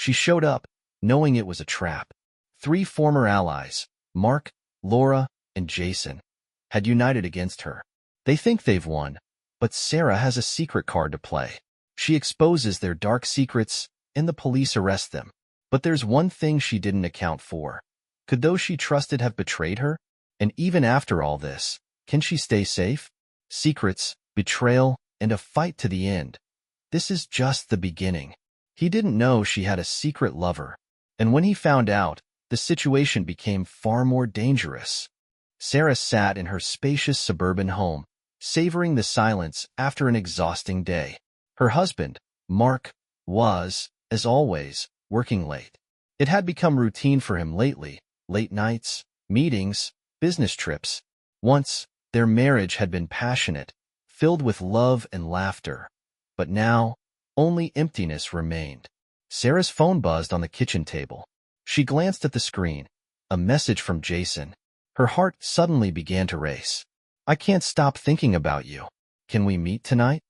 She showed up, knowing it was a trap. 3 former allies, Mark, Laura, and Jason, had united against her. They think they've won, but Sarah has a secret card to play. She exposes their dark secrets, and the police arrest them. But there's one thing she didn't account for. Could those she trusted have betrayed her? And even after all this, can she stay safe? Secrets, betrayal, and a fight to the end. This is just the beginning. He didn't know she had a secret lover, and when he found out, the situation became far more dangerous. Sarah sat in her spacious suburban home, savoring the silence after an exhausting day. Her husband, Mark, was, as always, working late. It had become routine for him lately, late nights, meetings, business trips. Once, their marriage had been passionate, filled with love and laughter. But now, only emptiness remained. Sarah's phone buzzed on the kitchen table. She glanced at the screen, a message from Jason. Her heart suddenly began to race. "I can't stop thinking about you. Can we meet tonight?"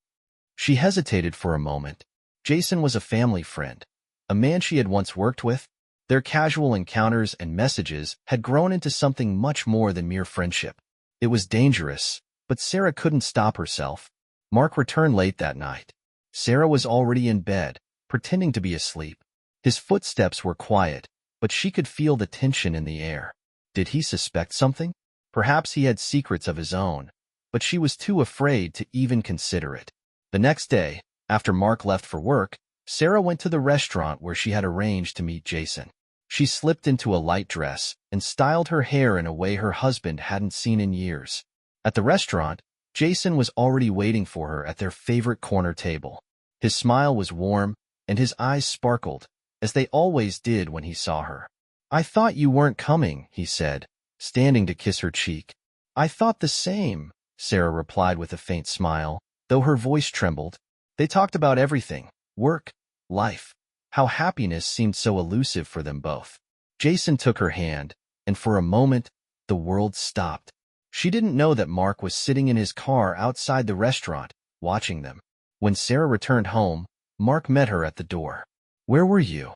She hesitated for a moment. Jason was a family friend, a man she had once worked with. Their casual encounters and messages had grown into something much more than mere friendship. It was dangerous, but Sarah couldn't stop herself. Mark returned late that night. Sarah was already in bed, pretending to be asleep. His footsteps were quiet, but she could feel the tension in the air. Did he suspect something? Perhaps he had secrets of his own, but she was too afraid to even consider it. The next day, after Mark left for work, Sarah went to the restaurant where she had arranged to meet Jason. She slipped into a light dress and styled her hair in a way her husband hadn't seen in years. At the restaurant, Jason was already waiting for her at their favorite corner table. His smile was warm, and his eyes sparkled, as they always did when he saw her. "I thought you weren't coming," he said, standing to kiss her cheek. "I thought the same," Sarah replied with a faint smile, though her voice trembled. They talked about everything: work, life, how happiness seemed so elusive for them both. Jason took her hand, and for a moment, the world stopped. She didn't know that Mark was sitting in his car outside the restaurant, watching them. When Sarah returned home, Mark met her at the door. "Where were you?"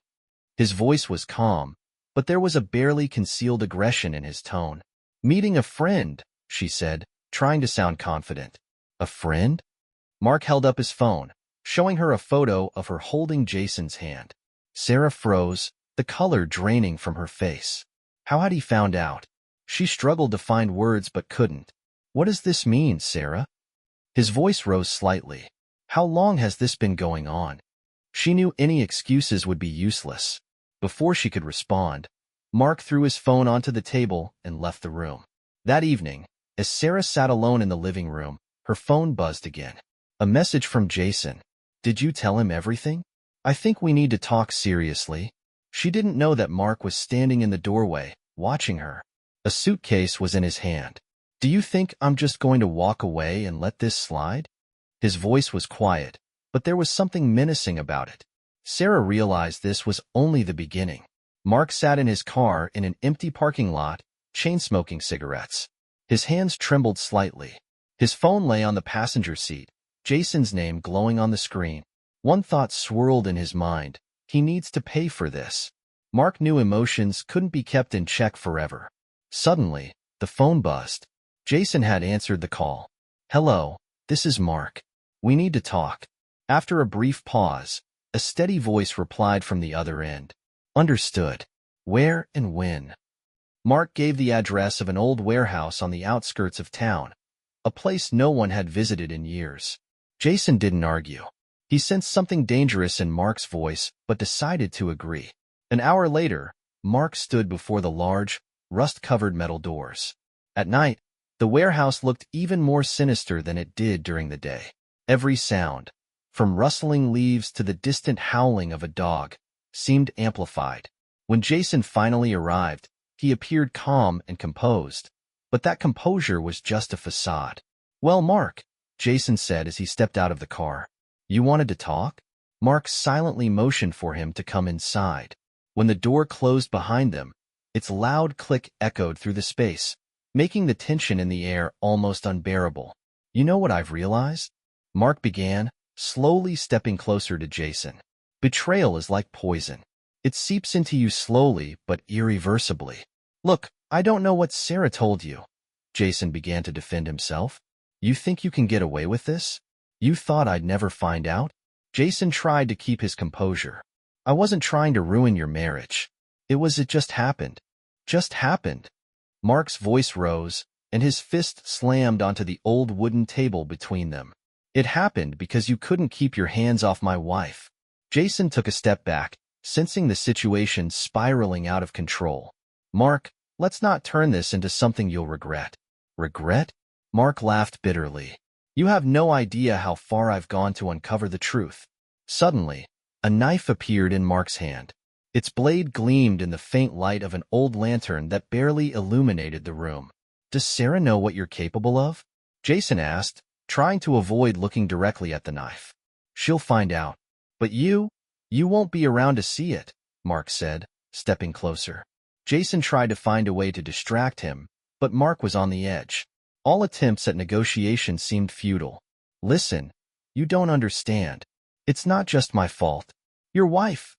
His voice was calm, but there was a barely concealed aggression in his tone. "Meeting a friend," she said, trying to sound confident. "A friend?" Mark held up his phone, showing her a photo of her holding Jason's hand. Sarah froze, the color draining from her face. How had he found out? She struggled to find words but couldn't. "What does this mean, Sarah?" His voice rose slightly. "How long has this been going on?" She knew any excuses would be useless. Before she could respond, Mark threw his phone onto the table and left the room. That evening, as Sarah sat alone in the living room, her phone buzzed again. A message from Jason. "Did you tell him everything? I think we need to talk seriously." She didn't know that Mark was standing in the doorway, watching her. A suitcase was in his hand. "Do you think I'm just going to walk away and let this slide?" His voice was quiet, but there was something menacing about it. Sarah realized this was only the beginning. Mark sat in his car in an empty parking lot, chain-smoking cigarettes. His hands trembled slightly. His phone lay on the passenger seat, Jason's name glowing on the screen. One thought swirled in his mind: he needs to pay for this. Mark knew emotions couldn't be kept in check forever. Suddenly, the phone buzzed. Jason had answered the call. "Hello, this is Mark. We need to talk." After a brief pause, a steady voice replied from the other end. "Understood. Where and when?" Mark gave the address of an old warehouse on the outskirts of town, a place no one had visited in years. Jason didn't argue. He sensed something dangerous in Mark's voice, but decided to agree. An hour later, Mark stood before the large, rust-covered metal doors. At night, the warehouse looked even more sinister than it did during the day. Every sound, from rustling leaves to the distant howling of a dog, seemed amplified. When Jason finally arrived, he appeared calm and composed, but that composure was just a facade. "Well, Mark," Jason said as he stepped out of the car. "You wanted to talk?" Mark silently motioned for him to come inside. When the door closed behind them, its loud click echoed through the space, making the tension in the air almost unbearable. "You know what I've realized?" Mark began, slowly stepping closer to Jason. "Betrayal is like poison. It seeps into you slowly but irreversibly. Look, I don't know what Sarah told you. Jason began to defend himself. You think you can get away with this? You thought I'd never find out? Jason tried to keep his composure. I wasn't trying to ruin your marriage. It just happened. Just happened. Mark's voice rose, and his fist slammed onto the old wooden table between them. It happened because you couldn't keep your hands off my wife. Jason took a step back, sensing the situation spiraling out of control. Mark, let's not turn this into something you'll regret. Regret? Mark laughed bitterly. You have no idea how far I've gone to uncover the truth. Suddenly, a knife appeared in Mark's hand. Its blade gleamed in the faint light of an old lantern that barely illuminated the room. Does Sarah know what you're capable of? Jason asked, trying to avoid looking directly at the knife. She'll find out. But you won't be around to see it, Mark said, stepping closer. Jason tried to find a way to distract him, but Mark was on the edge. All attempts at negotiation seemed futile. Listen, you don't understand. It's not just my fault. Your wife.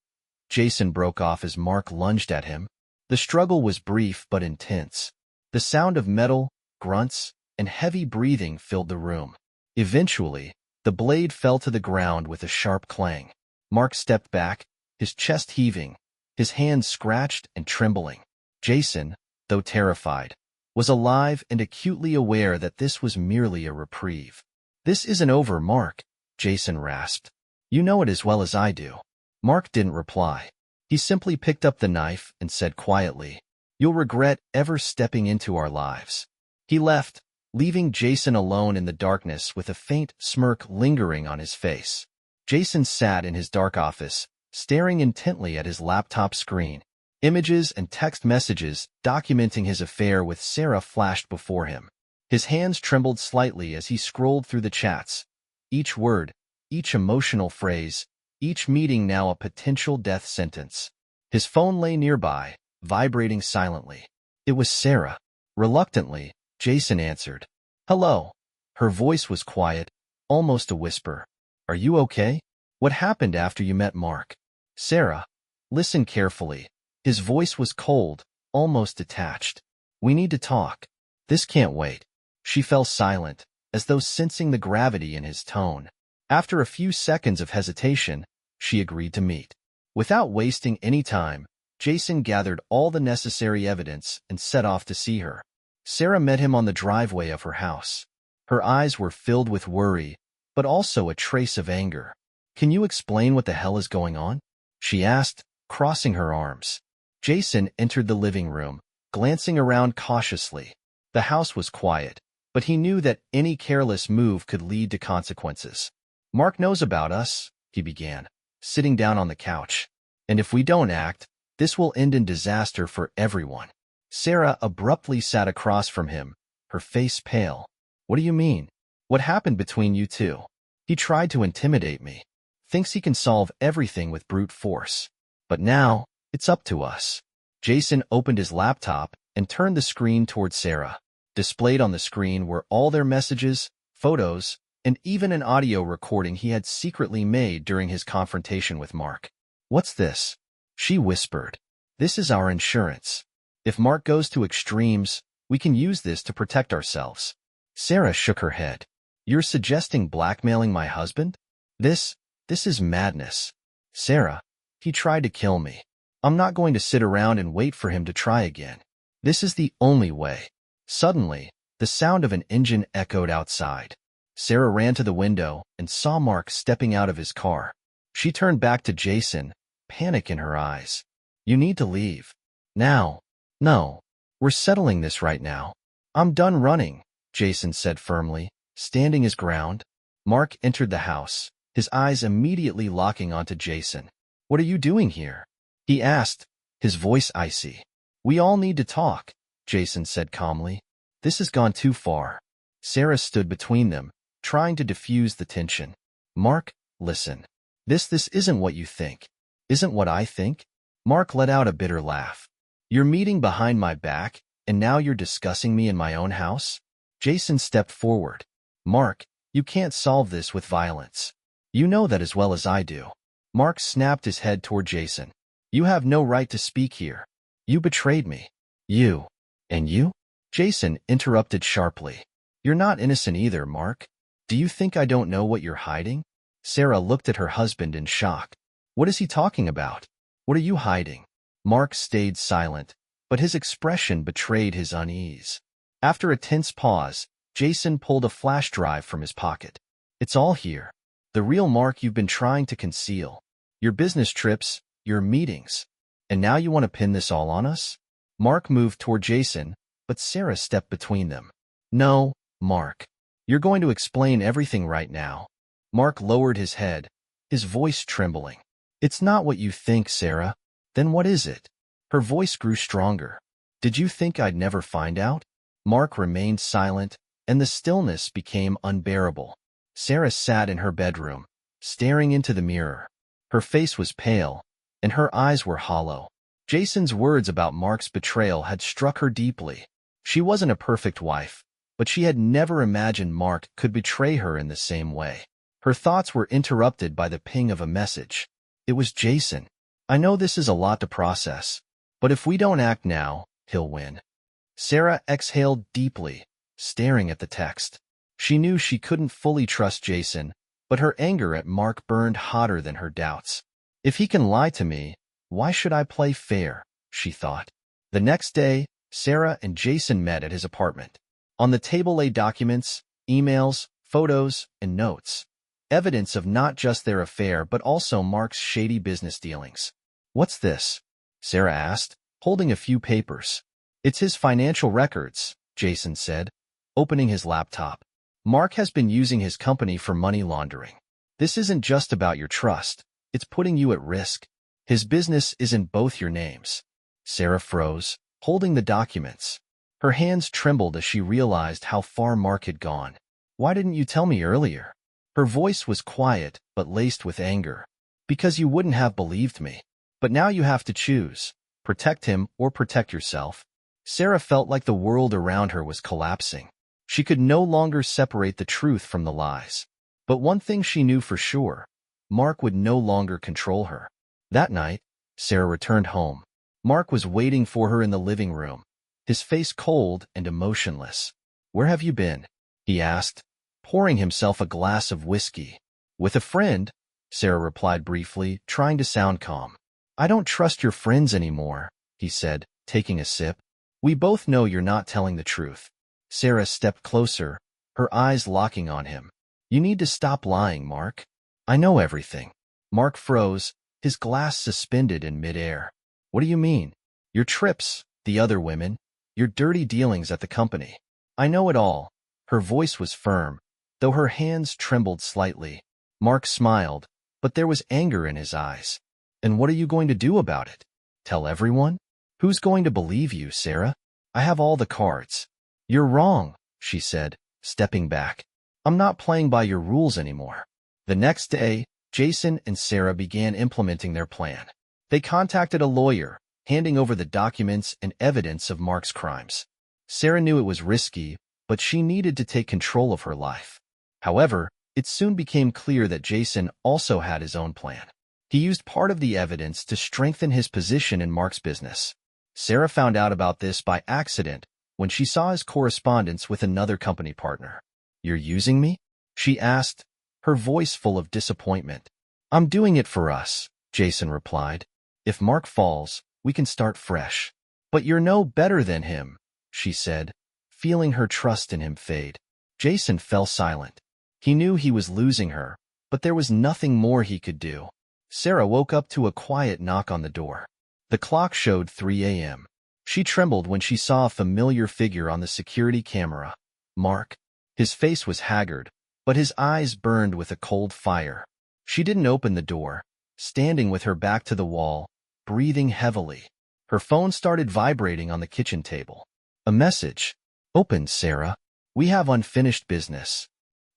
Jason broke off as Mark lunged at him. The struggle was brief but intense. The sound of metal, grunts, and heavy breathing filled the room. Eventually, the blade fell to the ground with a sharp clang. Mark stepped back, his chest heaving, his hands scratched and trembling. Jason, though terrified, was alive and acutely aware that this was merely a reprieve. This isn't over, Mark, Jason rasped. You know it as well as I do. Mark didn't reply. He simply picked up the knife and said quietly, You'll regret ever stepping into our lives. He left, leaving Jason alone in the darkness with a faint smirk lingering on his face. Jason sat in his dark office, staring intently at his laptop screen. Images and text messages documenting his affair with Sarah flashed before him. His hands trembled slightly as he scrolled through the chats. Each word, each emotional phrase, each meeting now a potential death sentence. His phone lay nearby, vibrating silently. It was Sarah. Reluctantly, Jason answered. Hello. Her voice was quiet, almost a whisper. Are you okay? What happened after you met Mark? Sarah, listen carefully. His voice was cold, almost detached. We need to talk. This can't wait. She fell silent, as though sensing the gravity in his tone. After a few seconds of hesitation, she agreed to meet. Without wasting any time, Jason gathered all the necessary evidence and set off to see her. Sarah met him on the driveway of her house. Her eyes were filled with worry, but also a trace of anger. Can you explain what the hell is going on? She asked, crossing her arms. Jason entered the living room, glancing around cautiously. The house was quiet, but he knew that any careless move could lead to consequences. Mark knows about us, he began, sitting down on the couch. And if we don't act, this will end in disaster for everyone. Sarah abruptly sat across from him, her face pale. What do you mean? What happened between you two? He tried to intimidate me. Thinks he can solve everything with brute force. But now, it's up to us. Jason opened his laptop and turned the screen toward Sarah. Displayed on the screen were all their messages, photos, and even an audio recording he had secretly made during his confrontation with Mark. What's this? She whispered. This is our insurance. If Mark goes to extremes, we can use this to protect ourselves. Sarah shook her head. You're suggesting blackmailing my husband? This is madness. Sarah, he tried to kill me. I'm not going to sit around and wait for him to try again. This is the only way. Suddenly, the sound of an engine echoed outside. Sarah ran to the window and saw Mark stepping out of his car. She turned back to Jason, panic in her eyes. You need to leave. Now. No. We're settling this right now. I'm done running, Jason said firmly, standing his ground. Mark entered the house, his eyes immediately locking onto Jason. What are you doing here? He asked, his voice icy. We all need to talk, Jason said calmly. This has gone too far. Sarah stood between them, trying to diffuse the tension. Mark, listen. This isn't what you think. Isn't what I think? Mark let out a bitter laugh. You're meeting behind my back, and now you're discussing me in my own house? Jason stepped forward. Mark, you can't solve this with violence. You know that as well as I do. Mark snapped his head toward Jason. You have no right to speak here. You betrayed me. You. And you? Jason interrupted sharply. You're not innocent either, Mark. Do you think I don't know what you're hiding? Sarah looked at her husband in shock. What is he talking about? What are you hiding? Mark stayed silent, but his expression betrayed his unease. After a tense pause, Jason pulled a flash drive from his pocket. It's all here. The real Mark you've been trying to conceal. Your business trips, your meetings. And now you want to pin this all on us? Mark moved toward Jason, but Sarah stepped between them. No, Mark. You're going to explain everything right now. Mark lowered his head, his voice trembling. It's not what you think, Sarah. Then what is it? Her voice grew stronger. Did you think I'd never find out? Mark remained silent, and the stillness became unbearable. Sarah sat in her bedroom, staring into the mirror. Her face was pale, and her eyes were hollow. Jason's words about Mark's betrayal had struck her deeply. She wasn't a perfect wife, but she had never imagined Mark could betray her in the same way. Her thoughts were interrupted by the ping of a message. It was Jason. I know this is a lot to process, but if we don't act now, he'll win. Sarah exhaled deeply, staring at the text. She knew she couldn't fully trust Jason, but her anger at Mark burned hotter than her doubts. If he can lie to me, why should I play fair? She thought. The next day, Sarah and Jason met at his apartment. On the table lay documents, emails, photos, and notes. Evidence of not just their affair but also Mark's shady business dealings. What's this? Sarah asked, holding a few papers. It's his financial records, Jason said, opening his laptop. Mark has been using his company for money laundering. This isn't just about your trust. It's putting you at risk. His business is in both your names. Sarah froze, holding the documents. Her hands trembled as she realized how far Mark had gone. Why didn't you tell me earlier? Her voice was quiet, but laced with anger. Because you wouldn't have believed me. But now you have to choose. Protect him or protect yourself. Sarah felt like the world around her was collapsing. She could no longer separate the truth from the lies. But one thing she knew for sure. Mark would no longer control her. That night, Sarah returned home. Mark was waiting for her in the living room, his face cold and emotionless. Where have you been? He asked, pouring himself a glass of whiskey. With a friend, Sarah replied briefly, trying to sound calm. I don't trust your friends anymore, he said, taking a sip. We both know you're not telling the truth. Sarah stepped closer, her eyes locking on him. You need to stop lying, Mark. I know everything. Mark froze, his glass suspended in midair. What do you mean? Your trips, the other women, your dirty dealings at the company. I know it all. Her voice was firm, though her hands trembled slightly. Mark smiled, but there was anger in his eyes. And what are you going to do about it? Tell everyone? Who's going to believe you, Sarah? I have all the cards. You're wrong, she said, stepping back. I'm not playing by your rules anymore. The next day, Jason and Sarah began implementing their plan. They contacted a lawyer, handing over the documents and evidence of Mark's crimes. Sarah knew it was risky, but she needed to take control of her life. However, it soon became clear that Jason also had his own plan. He used part of the evidence to strengthen his position in Mark's business. Sarah found out about this by accident when she saw his correspondence with another company partner. You're using me? She asked, her voice full of disappointment. I'm doing it for us, Jason replied. If Mark falls, we can start fresh. But you're no better than him, she said, feeling her trust in him fade. Jason fell silent. He knew he was losing her, but there was nothing more he could do. Sarah woke up to a quiet knock on the door. The clock showed 3 a.m. She trembled when she saw a familiar figure on the security camera. Mark. His face was haggard, but his eyes burned with a cold fire. She didn't open the door, standing with her back to the wall, breathing heavily. Her phone started vibrating on the kitchen table. A message. Open, Sarah. We have unfinished business.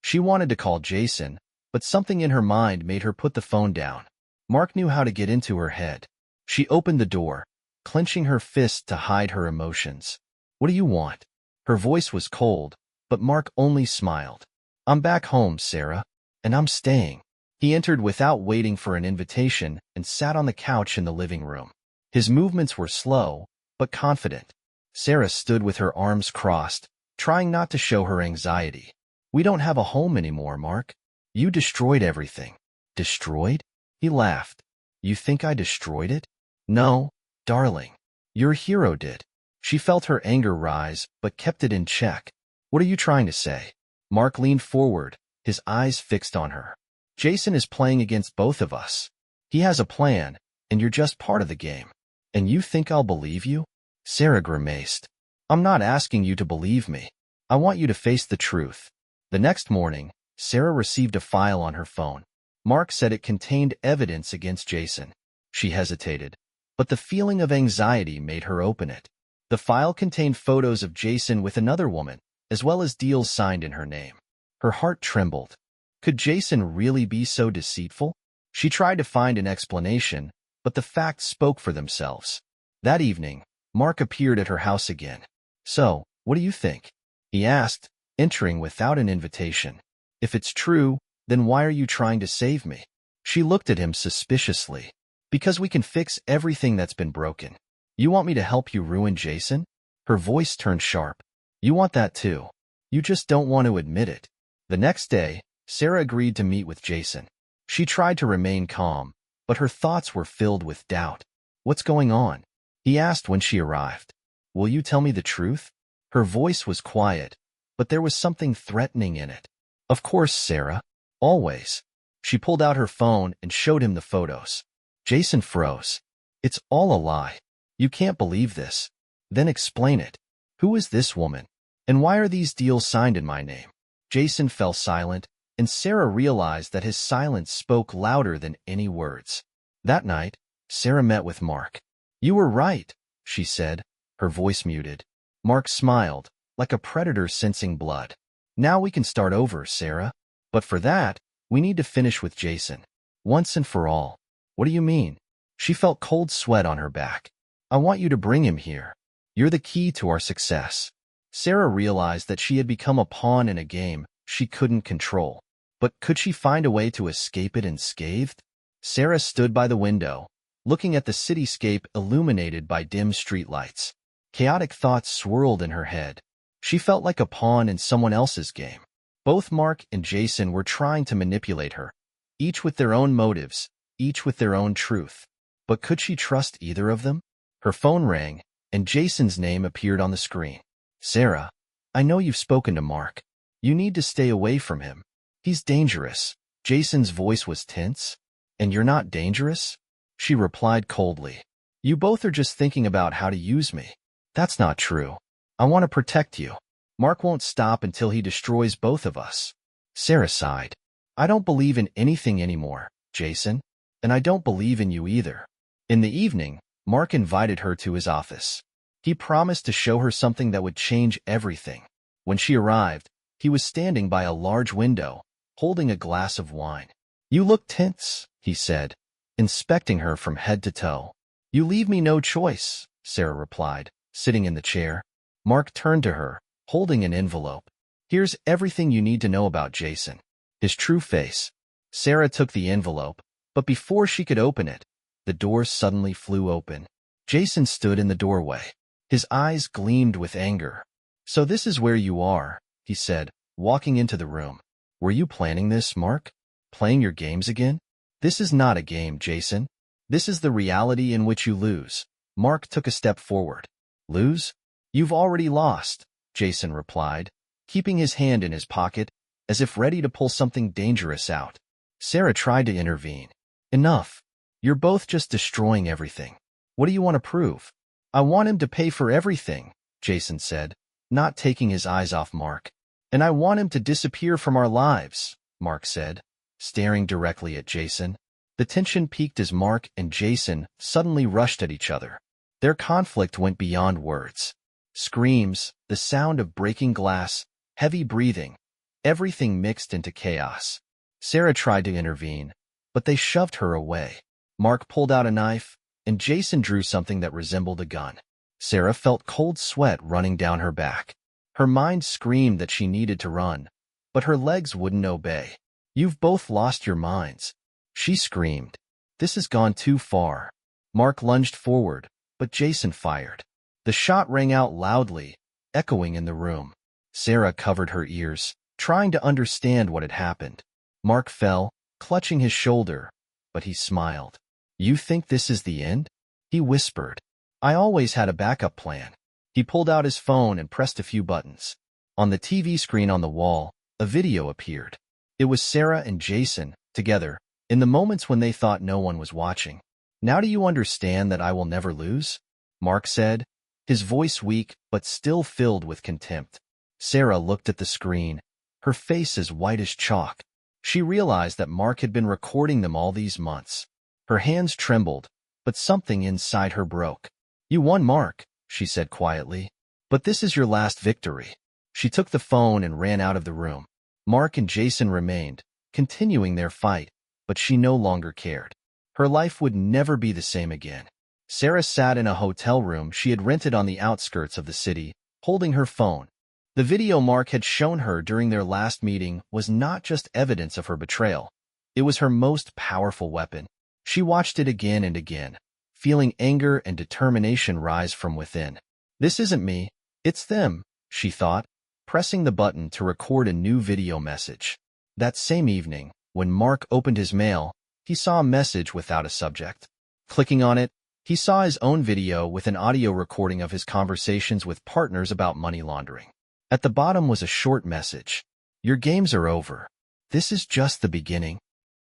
She wanted to call Jason, but something in her mind made her put the phone down. Mark knew how to get into her head. She opened the door, clenching her fist to hide her emotions. What do you want? Her voice was cold, but Mark only smiled. I'm back home, Sarah, and I'm staying. He entered without waiting for an invitation and sat on the couch in the living room. His movements were slow, but confident. Sarah stood with her arms crossed, trying not to show her anxiety. "We don't have a home anymore, Mark. You destroyed everything." "Destroyed?" He laughed. "You think I destroyed it?" "No, darling. Your hero did." She felt her anger rise, but kept it in check. "What are you trying to say?" Mark leaned forward, his eyes fixed on her. "Jason is playing against both of us. He has a plan, and you're just part of the game. And you think I'll believe you?" Sarah grimaced. "I'm not asking you to believe me. I want you to face the truth." The next morning, Sarah received a file on her phone. Mark said it contained evidence against Jason. She hesitated, but the feeling of anxiety made her open it. The file contained photos of Jason with another woman, as well as deals signed in her name. Her heart trembled. Could Jason really be so deceitful? She tried to find an explanation, but the facts spoke for themselves. That evening, Mark appeared at her house again. "So, what do you think?" he asked, entering without an invitation. "If it's true, then why are you trying to save me?" She looked at him suspiciously. "Because we can fix everything that's been broken. You want me to help you ruin Jason?" Her voice turned sharp. "You want that too. You just don't want to admit it." The next day, Sarah agreed to meet with Jason. She tried to remain calm, but her thoughts were filled with doubt. "What's going on?" he asked when she arrived. "Will you tell me the truth?" Her voice was quiet, but there was something threatening in it. "Of course, Sarah. Always." She pulled out her phone and showed him the photos. Jason froze. "It's all a lie. You can't believe this." "Then explain it. Who is this woman? And why are these deals signed in my name?" Jason fell silent, and Sarah realized that his silence spoke louder than any words. That night, Sarah met with Mark. "You were right," she said, her voice muted. Mark smiled, like a predator sensing blood. "Now we can start over, Sarah. But for that, we need to finish with Jason. Once and for all." "What do you mean?" She felt cold sweat on her back. "I want you to bring him here. You're the key to our success." Sarah realized that she had become a pawn in a game she couldn't control. But could she find a way to escape it unscathed? Sarah stood by the window, looking at the cityscape illuminated by dim streetlights. Chaotic thoughts swirled in her head. She felt like a pawn in someone else's game. Both Mark and Jason were trying to manipulate her, each with their own motives, each with their own truth. But could she trust either of them? Her phone rang, and Jason's name appeared on the screen. "Sarah, I know you've spoken to Mark. You need to stay away from him. He's dangerous." Jason's voice was tense. "And you're not dangerous?" She replied coldly. "You both are just thinking about how to use me." "That's not true. I want to protect you. Mark won't stop until he destroys both of us." Sarah sighed. "I don't believe in anything anymore, Jason, and I don't believe in you either." In the evening, Mark invited her to his office. He promised to show her something that would change everything. When she arrived, he was standing by a large window, holding a glass of wine. "You look tense," he said, inspecting her from head to toe. "You leave me no choice," Sarah replied, sitting in the chair. Mark turned to her, holding an envelope. "Here's everything you need to know about Jason. His true face." Sarah took the envelope, but before she could open it, the door suddenly flew open. Jason stood in the doorway. His eyes gleamed with anger. "So this is where you are," he said, walking into the room. "Were you planning this, Mark? Playing your games again?" "This is not a game, Jason. This is the reality in which you lose." Mark took a step forward. "Lose? You've already lost," Jason replied, keeping his hand in his pocket, as if ready to pull something dangerous out. Sarah tried to intervene. "Enough. You're both just destroying everything. What do you want to prove?" "I want him to pay for everything," Jason said, not taking his eyes off Mark. "And I want him to disappear from our lives," Mark said, staring directly at Jason. The tension peaked as Mark and Jason suddenly rushed at each other. Their conflict went beyond words. Screams, the sound of breaking glass, heavy breathing, everything mixed into chaos. Sarah tried to intervene, but they shoved her away. Mark pulled out a knife, and Jason drew something that resembled a gun. Sarah felt cold sweat running down her back. Her mind screamed that she needed to run, but her legs wouldn't obey. You've both lost your minds. She screamed. This has gone too far. Mark lunged forward, but Jason fired. The shot rang out loudly, echoing in the room. Sarah covered her ears, trying to understand what had happened. Mark fell, clutching his shoulder, but he smiled. You think this is the end? He whispered. I always had a backup plan. He pulled out his phone and pressed a few buttons. On the TV screen on the wall, a video appeared. It was Sarah and Jason, together, in the moments when they thought no one was watching. Now do you understand that I will never lose? Mark said, his voice weak but still filled with contempt. Sarah looked at the screen, her face as white as chalk. She realized that Mark had been recording them all these months. Her hands trembled, but something inside her broke. You won, Mark, she said quietly. But this is your last victory. She took the phone and ran out of the room. Mark and Jason remained, continuing their fight, but she no longer cared. Her life would never be the same again. Sarah sat in a hotel room she had rented on the outskirts of the city, holding her phone. The video Mark had shown her during their last meeting was not just evidence of her betrayal. It was her most powerful weapon. She watched it again and again, feeling anger and determination rise from within. This isn't me, it's them, she thought, pressing the button to record a new video message. That same evening, when Mark opened his mail, he saw a message without a subject. Clicking on it, he saw his own video with an audio recording of his conversations with partners about money laundering. At the bottom was a short message. Your games are over. This is just the beginning.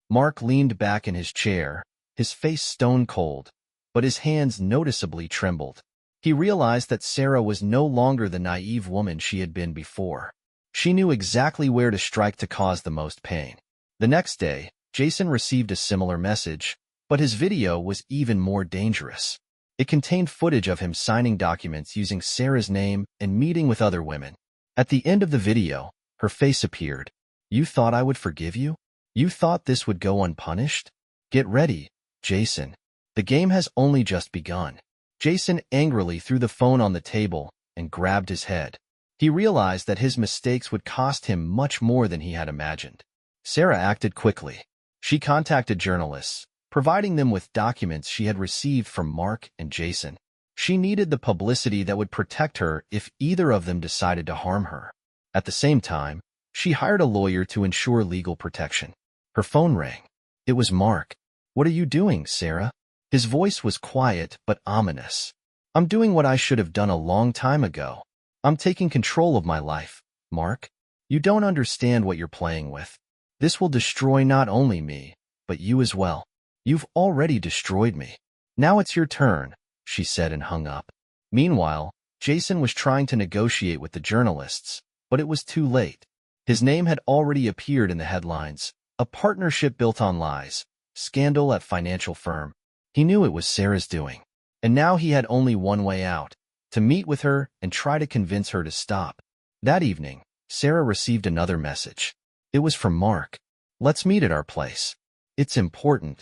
Mark leaned back in his chair, his face stone cold, but his hands noticeably trembled. He realized that Sarah was no longer the naive woman she had been before. She knew exactly where to strike to cause the most pain. The next day, Jason received a similar message, but his video was even more dangerous. It contained footage of him signing documents using Sarah's name and meeting with other women. At the end of the video, her face appeared. You thought I would forgive you? You thought this would go unpunished? Get ready, Jason. The game has only just begun. Jason angrily threw the phone on the table and grabbed his head. He realized that his mistakes would cost him much more than he had imagined. Sarah acted quickly. She contacted journalists, providing them with documents she had received from Mark and Jason. She needed the publicity that would protect her if either of them decided to harm her. At the same time, she hired a lawyer to ensure legal protection. Her phone rang. It was Mark. What are you doing, Sarah? His voice was quiet but ominous. I'm doing what I should have done a long time ago. I'm taking control of my life, Mark. You don't understand what you're playing with. This will destroy not only me, but you as well. You've already destroyed me. Now it's your turn, she said and hung up. Meanwhile, Jason was trying to negotiate with the journalists, but it was too late. His name had already appeared in the headlines, a partnership built on lies, scandal at financial firm. He knew it was Sarah's doing, and now he had only one way out, to meet with her and try to convince her to stop. That evening, Sarah received another message. It was from Mark. Let's meet at our place. It's important.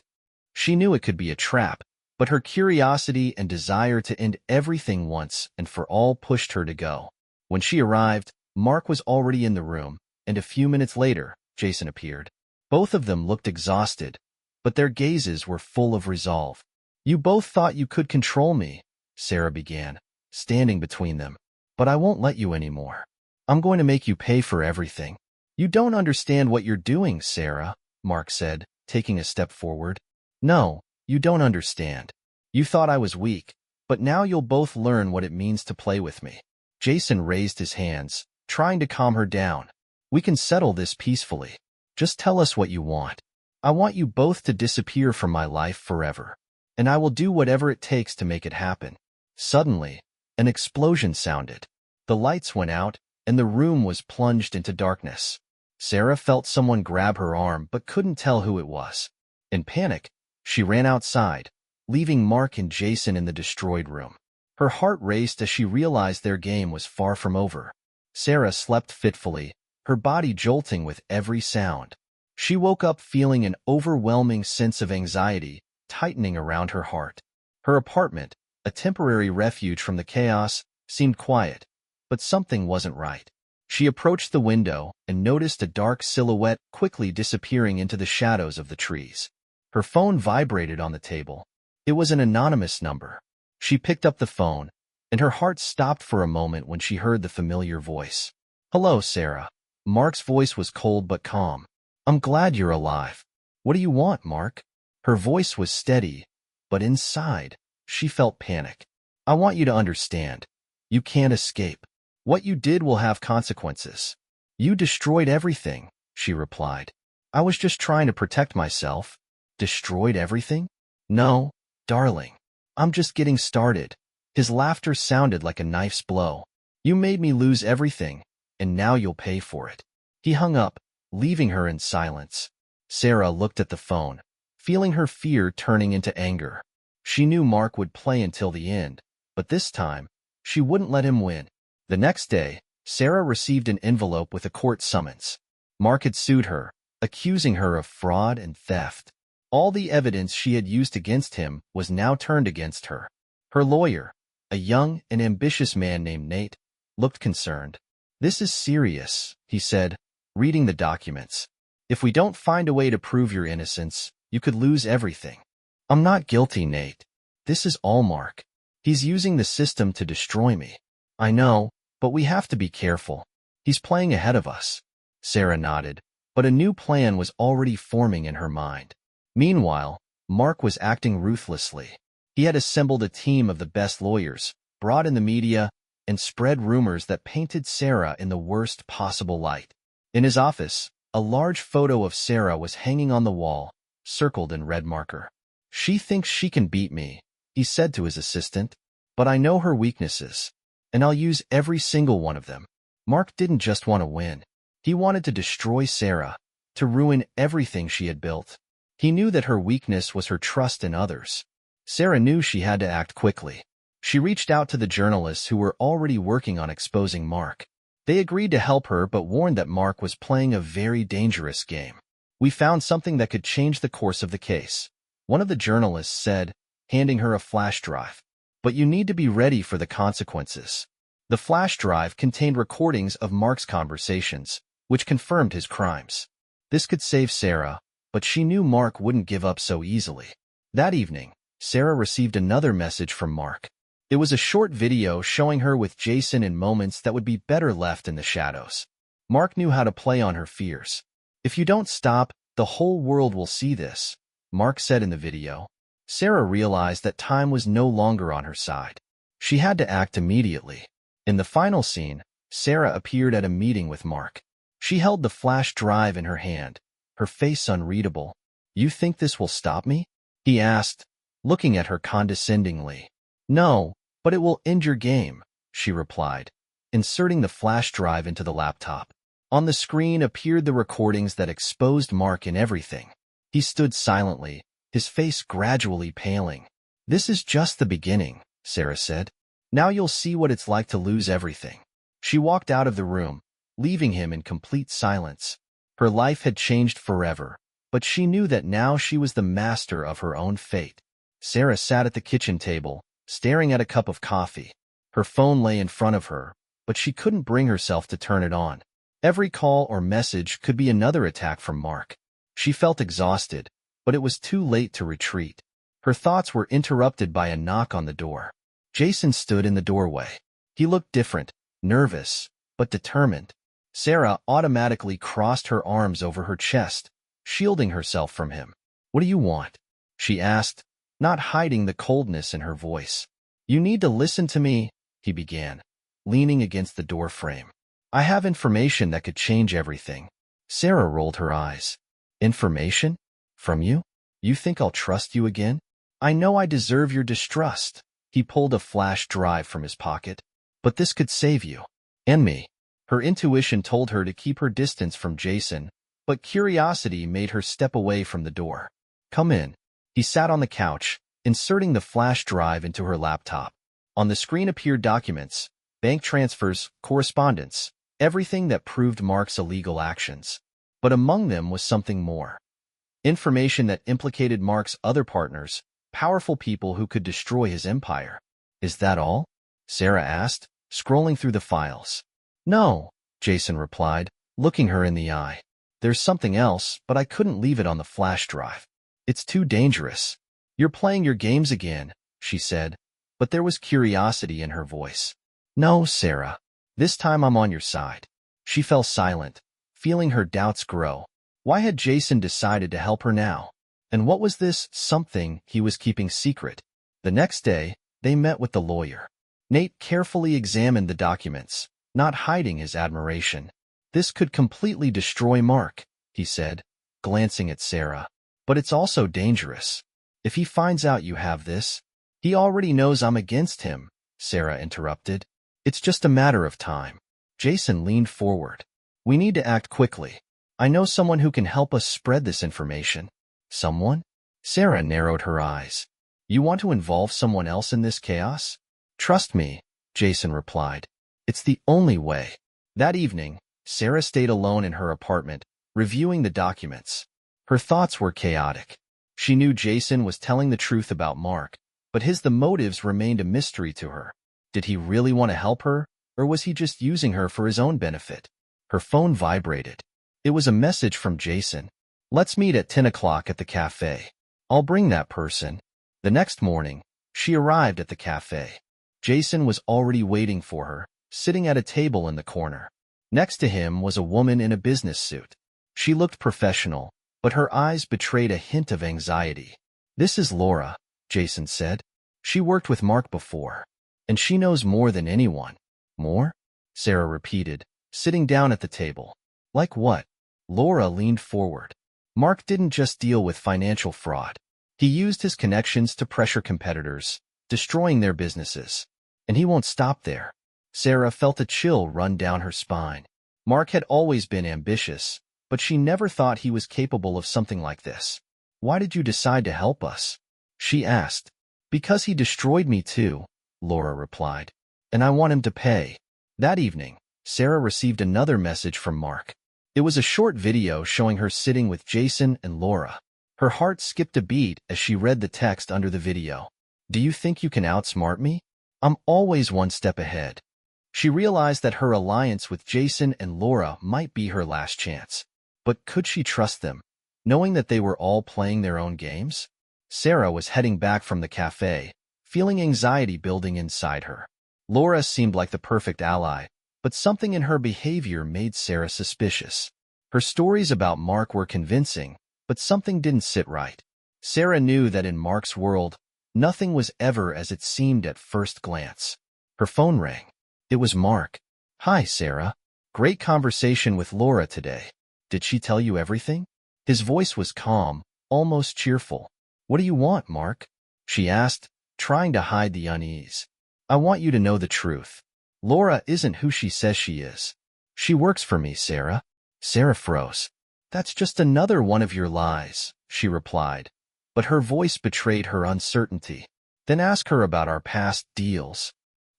She knew it could be a trap, but her curiosity and desire to end everything once and for all pushed her to go. When she arrived, Mark was already in the room, and a few minutes later, Jason appeared. Both of them looked exhausted, but their gazes were full of resolve. You both thought you could control me, Sarah began, standing between them. But I won't let you anymore. I'm going to make you pay for everything. You don't understand what you're doing, Sarah, Mark said, taking a step forward. No, you don't understand. You thought I was weak, but now you'll both learn what it means to play with me. Jason raised his hands, trying to calm her down. We can settle this peacefully. Just tell us what you want. I want you both to disappear from my life forever, and I will do whatever it takes to make it happen. Suddenly, an explosion sounded. The lights went out, and the room was plunged into darkness. Sarah felt someone grab her arm but couldn't tell who it was. In panic, she ran outside, leaving Mark and Jason in the destroyed room. Her heart raced as she realized their game was far from over. Sarah slept fitfully, her body jolting with every sound. She woke up feeling an overwhelming sense of anxiety tightening around her heart. Her apartment, a temporary refuge from the chaos, seemed quiet, but something wasn't right. She approached the window and noticed a dark silhouette quickly disappearing into the shadows of the trees. Her phone vibrated on the table. It was an anonymous number. She picked up the phone, and her heart stopped for a moment when she heard the familiar voice. "Hello, Sarah." Mark's voice was cold but calm. "I'm glad you're alive. What do you want, Mark?" Her voice was steady, but inside, she felt panic. "I want you to understand. You can't escape. What you did will have consequences." "You destroyed everything," she replied. "I was just trying to protect myself." "Destroyed everything?" "No, darling. I'm just getting started." His laughter sounded like a knife's blow. "You made me lose everything, and now you'll pay for it." He hung up, leaving her in silence. Sarah looked at the phone, feeling her fear turning into anger. She knew Mark would play until the end, but this time, she wouldn't let him win. The next day, Sarah received an envelope with a court summons. Mark had sued her, accusing her of fraud and theft. All the evidence she had used against him was now turned against her. Her lawyer, a young and ambitious man named Nate, looked concerned. "This is serious," he said, reading the documents. "If we don't find a way to prove your innocence, you could lose everything." "I'm not guilty, Nate. This is all Mark. He's using the system to destroy me." "I know, but we have to be careful. He's playing ahead of us." Sarah nodded, but a new plan was already forming in her mind. Meanwhile, Mark was acting ruthlessly. He had assembled a team of the best lawyers, brought in the media, and spread rumors that painted Sarah in the worst possible light. In his office, a large photo of Sarah was hanging on the wall, circled in red marker. "She thinks she can beat me," he said to his assistant, "but I know her weaknesses, and I'll use every single one of them." Mark didn't just want to win. He wanted to destroy Sarah, to ruin everything she had built. He knew that her weakness was her trust in others. Sarah knew she had to act quickly. She reached out to the journalists who were already working on exposing Mark. They agreed to help her but warned that Mark was playing a very dangerous game. "We found something that could change the course of the case," one of the journalists said, handing her a flash drive. "But you need to be ready for the consequences." The flash drive contained recordings of Mark's conversations, which confirmed his crimes. This could save Sarah, but she knew Mark wouldn't give up so easily. That evening, Sarah received another message from Mark. It was a short video showing her with Jason in moments that would be better left in the shadows. Mark knew how to play on her fears. "If you don't stop, the whole world will see this," Mark said in the video. Sarah realized that time was no longer on her side. She had to act immediately. In the final scene, Sarah appeared at a meeting with Mark. She held the flash drive in her hand, her face unreadable. "You think this will stop me?" he asked, looking at her condescendingly. "No, but it will end your game," she replied, inserting the flash drive into the laptop. On the screen appeared the recordings that exposed Mark in everything. He stood silently, his face gradually paling. "This is just the beginning," Sarah said. "Now you'll see what it's like to lose everything." She walked out of the room, leaving him in complete silence. Her life had changed forever, but she knew that now she was the master of her own fate. Sarah sat at the kitchen table, staring at a cup of coffee. Her phone lay in front of her, but she couldn't bring herself to turn it on. Every call or message could be another attack from Mark. She felt exhausted, but it was too late to retreat. Her thoughts were interrupted by a knock on the door. Jason stood in the doorway. He looked different, nervous, but determined. Sarah automatically crossed her arms over her chest, shielding herself from him. "What do you want?" she asked, not hiding the coldness in her voice. "You need to listen to me," he began, leaning against the door frame. "I have information that could change everything." Sarah rolled her eyes. "Information? From you? You think I'll trust you again?" "I know I deserve your distrust." He pulled a flash drive from his pocket. "But this could save you. And me." Her intuition told her to keep her distance from Jason, but curiosity made her step away from the door. "Come in." He sat on the couch, inserting the flash drive into her laptop. On the screen appeared documents, bank transfers, correspondence, everything that proved Mark's illegal actions. But among them was something more. Information that implicated Mark's other partners, powerful people who could destroy his empire. "Is that all?" Sarah asked, scrolling through the files. "No, Jason replied, looking her in the eye. There's something else, but I couldn't leave it on the flash drive. It's too dangerous. You're playing your games again, she said, but there was curiosity in her voice. No, Sarah. This time I'm on your side. She fell silent, feeling her doubts grow. Why had Jason decided to help her now? And what was this something he was keeping secret? The next day, they met with the lawyer. Nate carefully examined the documents, not hiding his admiration. This could completely destroy Mark, he said, glancing at Sarah. But it's also dangerous. If he finds out you have this, he already knows I'm against him, Sarah interrupted. It's just a matter of time. Jason leaned forward. We need to act quickly. I know someone who can help us spread this information. Someone? Sarah narrowed her eyes. You want to involve someone else in this chaos? Trust me, Jason replied. It's the only way. That evening, Sarah stayed alone in her apartment, reviewing the documents. Her thoughts were chaotic. She knew Jason was telling the truth about Mark, but the motives remained a mystery to her. Did he really want to help her, or was he just using her for his own benefit? Her phone vibrated. It was a message from Jason. Let's meet at 10 o'clock at the cafe. I'll bring that person. The next morning, she arrived at the cafe. Jason was already waiting for her, sitting at a table in the corner. Next to him was a woman in a business suit. She looked professional, but her eyes betrayed a hint of anxiety. This is Laura, Jason said. She worked with Mark before, and she knows more than anyone. More? Sarah repeated, sitting down at the table. Like what? Laura leaned forward. Mark didn't just deal with financial fraud. He used his connections to pressure competitors, destroying their businesses. And he won't stop there. Sarah felt a chill run down her spine. Mark had always been ambitious, but she never thought he was capable of something like this. Why did you decide to help us? She asked. Because he destroyed me too, Laura replied. And I want him to pay. That evening, Sarah received another message from Mark. It was a short video showing her sitting with Jason and Laura. Her heart skipped a beat as she read the text under the video. Do you think you can outsmart me? I'm always one step ahead. She realized that her alliance with Jason and Laura might be her last chance. But could she trust them, knowing that they were all playing their own games? Sarah was heading back from the cafe, feeling anxiety building inside her. Laura seemed like the perfect ally, but something in her behavior made Sarah suspicious. Her stories about Mark were convincing, but something didn't sit right. Sarah knew that in Mark's world, nothing was ever as it seemed at first glance. Her phone rang. It was Mark. Hi, Sarah. Great conversation with Laura today. Did she tell you everything? His voice was calm, almost cheerful. What do you want, Mark? She asked, trying to hide the unease. I want you to know the truth. Laura isn't who she says she is. She works for me, Sarah. Sarah froze. That's just another one of your lies, she replied, but her voice betrayed her uncertainty. Then ask her about our past deals.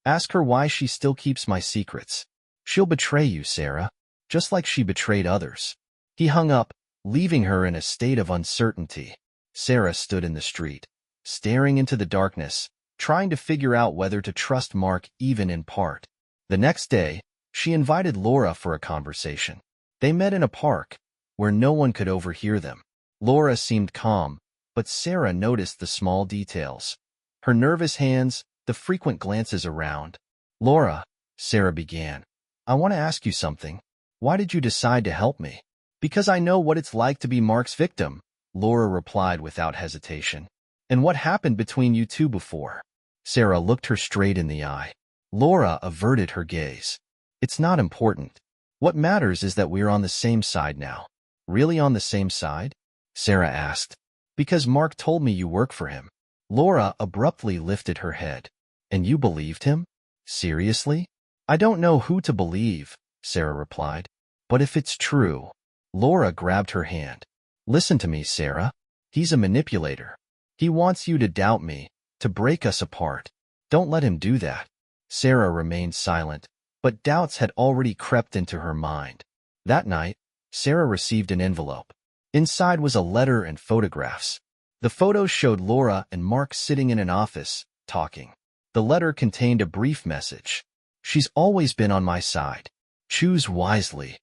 Ask her why she still keeps my secrets. She'll betray you, Sarah, just like she betrayed others. He hung up, leaving her in a state of uncertainty. Sarah stood in the street, staring into the darkness, trying to figure out whether to trust Mark even in part. The next day, she invited Laura for a conversation. They met in a park, where no one could overhear them. Laura seemed calm, but Sarah noticed the small details. Her nervous hands, the frequent glances around. Laura, Sarah began, I want to ask you something. Why did you decide to help me? Because I know what it's like to be Mark's victim, Laura replied without hesitation. And what happened between you two before? Sarah looked her straight in the eye. Laura averted her gaze. It's not important. What matters is that we're on the same side now. Really on the same side? Sarah asked. Because Mark told me you work for him. Laura abruptly lifted her head. And you believed him? Seriously? I don't know who to believe, Sarah replied. But if it's true. Laura grabbed her hand. Listen to me, Sarah. He's a manipulator. He wants you to doubt me, to break us apart. Don't let him do that. Sarah remained silent, but doubts had already crept into her mind. That night, Sarah received an envelope. Inside was a letter and photographs. The photos showed Laura and Mark sitting in an office, talking. The letter contained a brief message. She's always been on my side. Choose wisely.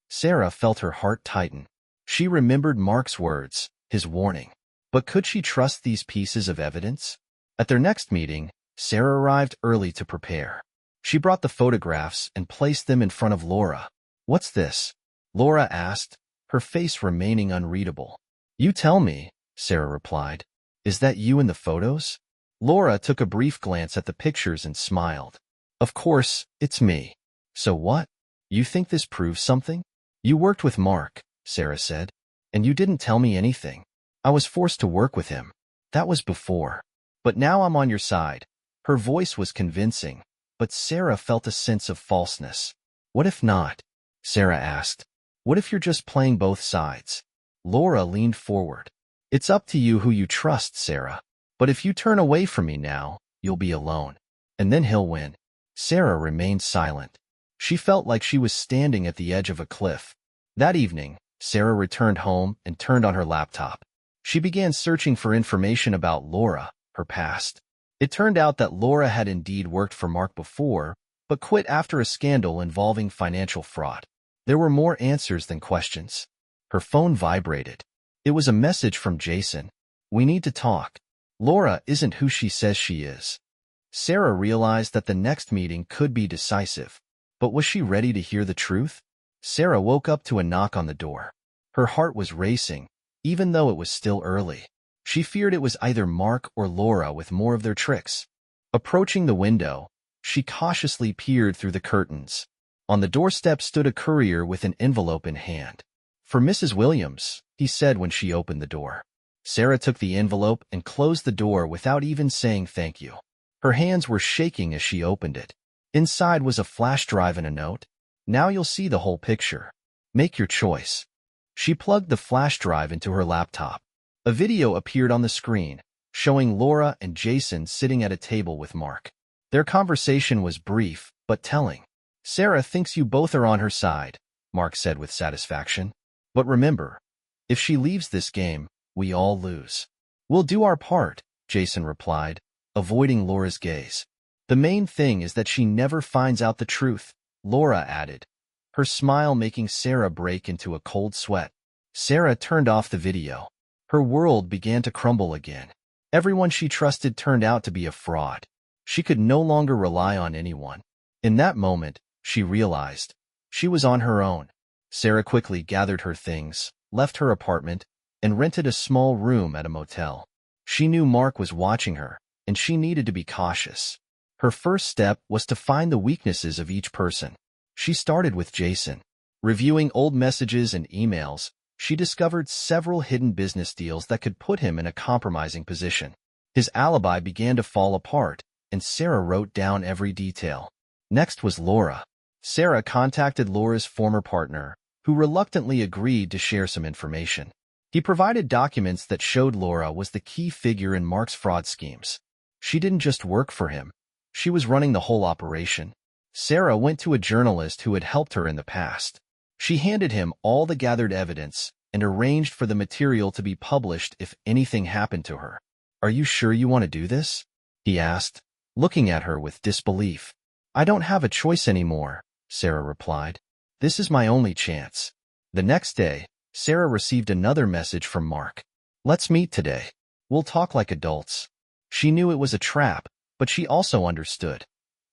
Sarah felt her heart tighten. She remembered Mark's words, his warning. But could she trust these pieces of evidence? At their next meeting, Sarah arrived early to prepare. She brought the photographs and placed them in front of Laura. "What's this?" Laura asked, her face remaining unreadable. "You tell me," Sarah replied. "Is that you in the photos?" Laura took a brief glance at the pictures and smiled. "Of course, it's me." "So what? You think this proves something?" "You worked with Mark," Sarah said, "and you didn't tell me anything. I was forced to work with him. That was before. But now I'm on your side." Her voice was convincing, but Sarah felt a sense of falseness. "What if not?" Sarah asked. "What if you're just playing both sides?" Laura leaned forward. "It's up to you who you trust, Sarah. But if you turn away from me now, you'll be alone. And then he'll win." Sarah remained silent. She felt like she was standing at the edge of a cliff. That evening, Sarah returned home and turned on her laptop. She began searching for information about Laura, her past. It turned out that Laura had indeed worked for Mark before, but quit after a scandal involving financial fraud. There were more answers than questions. Her phone vibrated. It was a message from Jason. "We need to talk. Laura isn't who she says she is." Sarah realized that the next meeting could be decisive. But was she ready to hear the truth? Sarah woke up to a knock on the door. Her heart was racing, even though it was still early. She feared it was either Mark or Laura with more of their tricks. Approaching the window, she cautiously peered through the curtains. On the doorstep stood a courier with an envelope in hand. "For Mrs. Williams," he said when she opened the door. Sarah took the envelope and closed the door without even saying thank you. Her hands were shaking as she opened it. Inside was a flash drive and a note. "Now you'll see the whole picture. Make your choice." She plugged the flash drive into her laptop. A video appeared on the screen, showing Laura and Jason sitting at a table with Mark. Their conversation was brief, but telling. "Sarah thinks you both are on her side," Mark said with satisfaction. "But remember, if she leaves this game, we all lose." "We'll do our part," Jason replied, avoiding Laura's gaze. "The main thing is that she never finds out the truth," Laura added, her smile making Sarah break into a cold sweat. Sarah turned off the video. Her world began to crumble again. Everyone she trusted turned out to be a fraud. She could no longer rely on anyone. In that moment, she realized she was on her own. Sarah quickly gathered her things, left her apartment, and rented a small room at a motel. She knew Mark was watching her, and she needed to be cautious. Her first step was to find the weaknesses of each person. She started with Jason. Reviewing old messages and emails, she discovered several hidden business deals that could put him in a compromising position. His alibi began to fall apart, and Sarah wrote down every detail. Next was Laura. Sarah contacted Laura's former partner, who reluctantly agreed to share some information. He provided documents that showed Laura was the key figure in Mark's fraud schemes. She didn't just work for him. She was running the whole operation. Sarah went to a journalist who had helped her in the past. She handed him all the gathered evidence and arranged for the material to be published if anything happened to her. "Are you sure you want to do this?" he asked, looking at her with disbelief. "I don't have a choice anymore," Sarah replied. "This is my only chance." The next day, Sarah received another message from Mark. "Let's meet today. We'll talk like adults." She knew it was a trap, but she also understood.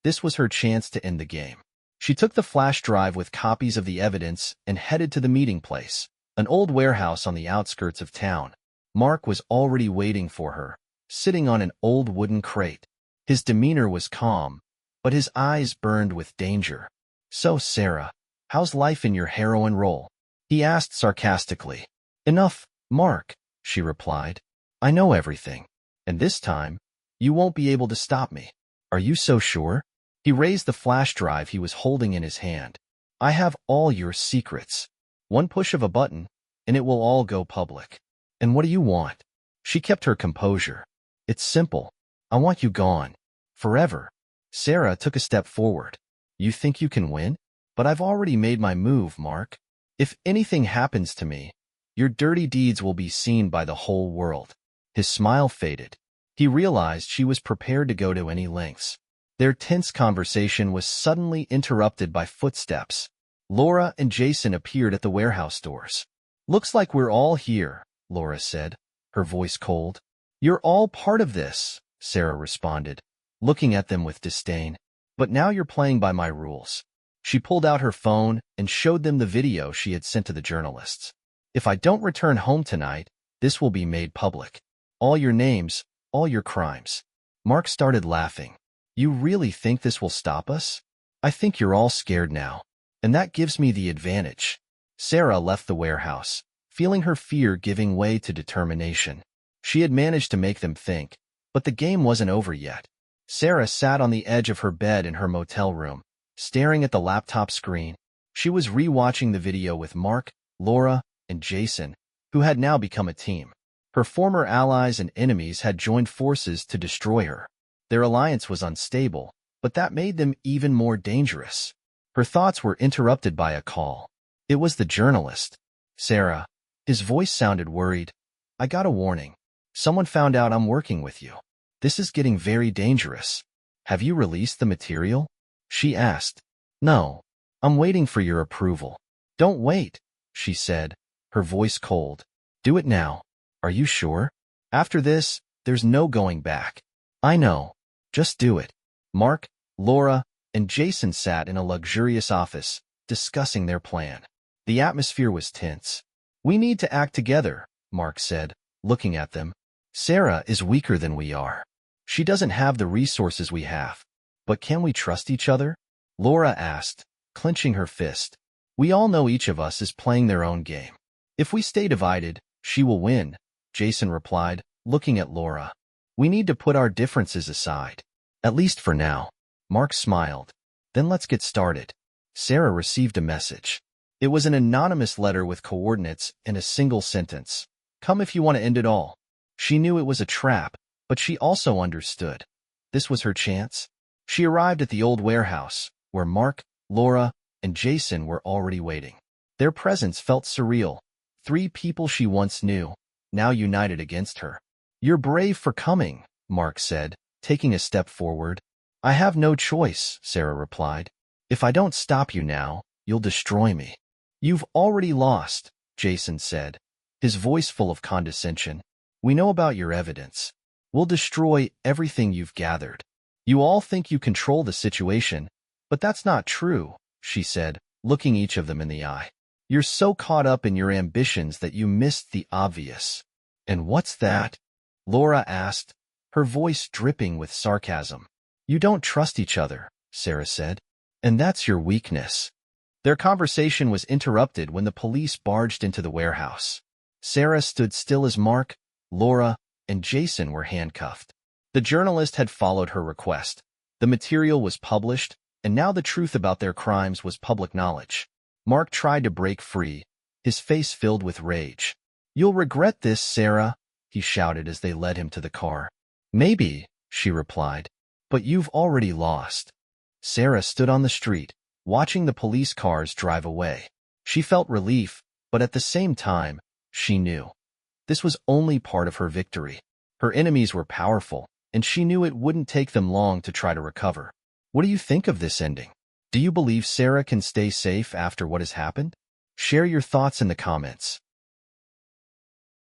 This was her chance to end the game. She took the flash drive with copies of the evidence and headed to the meeting place, an old warehouse on the outskirts of town. Mark was already waiting for her, sitting on an old wooden crate. His demeanor was calm, but his eyes burned with danger. "So, Sarah, how's life in your heroine role?" he asked sarcastically. "Enough, Mark," she replied. "I know everything, and this time, you won't be able to stop me." "Are you so sure?" He raised the flash drive he was holding in his hand. "I have all your secrets. One push of a button, and it will all go public." "And what do you want?" She kept her composure. "It's simple. I want you gone. Forever." Sarah took a step forward. "You think you can win? But I've already made my move, Mark. If anything happens to me, your dirty deeds will be seen by the whole world." His smile faded. He realized she was prepared to go to any lengths. Their tense conversation was suddenly interrupted by footsteps. Laura and Jason appeared at the warehouse doors. "Looks like we're all here," Laura said, her voice cold. "You're all part of this," Sarah responded, looking at them with disdain. "But now you're playing by my rules." She pulled out her phone and showed them the video she had sent to the journalists. "If I don't return home tonight, this will be made public. All your names, all your crimes." Mark started laughing. "You really think this will stop us? I think you're all scared now. And that gives me the advantage." Sarah left the warehouse, feeling her fear giving way to determination. She had managed to make them think, but the game wasn't over yet. Sarah sat on the edge of her bed in her motel room, staring at the laptop screen. She was re-watching the video with Mark, Laura, and Jason, who had now become a team. Her former allies and enemies had joined forces to destroy her. Their alliance was unstable, but that made them even more dangerous. Her thoughts were interrupted by a call. It was the journalist. "Sarah." His voice sounded worried. "I got a warning. Someone found out I'm working with you. This is getting very dangerous. Have you released the material?" She asked. "No. I'm waiting for your approval." "Don't wait," she said, her voice cold. "Do it now. Are you sure? After this, there's no going back." "I know. Just do it." Mark, Laura, and Jason sat in a luxurious office, discussing their plan. The atmosphere was tense. "We need to act together," Mark said, looking at them. "Sarah is weaker than we are. She doesn't have the resources we have. But can we trust each other?" Laura asked, clenching her fist. "We all know each of us is playing their own game. If we stay divided, she will win," Jason replied, looking at Laura. "We need to put our differences aside. At least for now." Mark smiled. "Then let's get started." Sarah received a message. It was an anonymous letter with coordinates and a single sentence. "Come if you want to end it all." She knew it was a trap, but she also understood. This was her chance. She arrived at the old warehouse, where Mark, Laura, and Jason were already waiting. Their presence felt surreal. 3 people she once knew, now united against her. "You're brave for coming," Mark said, taking a step forward. "I have no choice," Sarah replied. "If I don't stop you now, you'll destroy me." "You've already lost," Jason said, his voice full of condescension. "We know about your evidence. We'll destroy everything you've gathered. You all think you control the situation, but that's not true," she said, looking each of them in the eye. "You're so caught up in your ambitions that you missed the obvious." "And what's that?" Laura asked, her voice dripping with sarcasm. "You don't trust each other," Sarah said. "And that's your weakness." Their conversation was interrupted when the police barged into the warehouse. Sarah stood still as Mark, Laura, and Jason were handcuffed. The journalist had followed her request. The material was published, and now the truth about their crimes was public knowledge. Mark tried to break free, his face filled with rage. "You'll regret this, Sarah," he shouted as they led him to the car. "Maybe," she replied, "but you've already lost." Sarah stood on the street, watching the police cars drive away. She felt relief, but at the same time, she knew this was only part of her victory. Her enemies were powerful, and she knew it wouldn't take them long to try to recover. What do you think of this ending? Do you believe Sarah can stay safe after what has happened? Share your thoughts in the comments.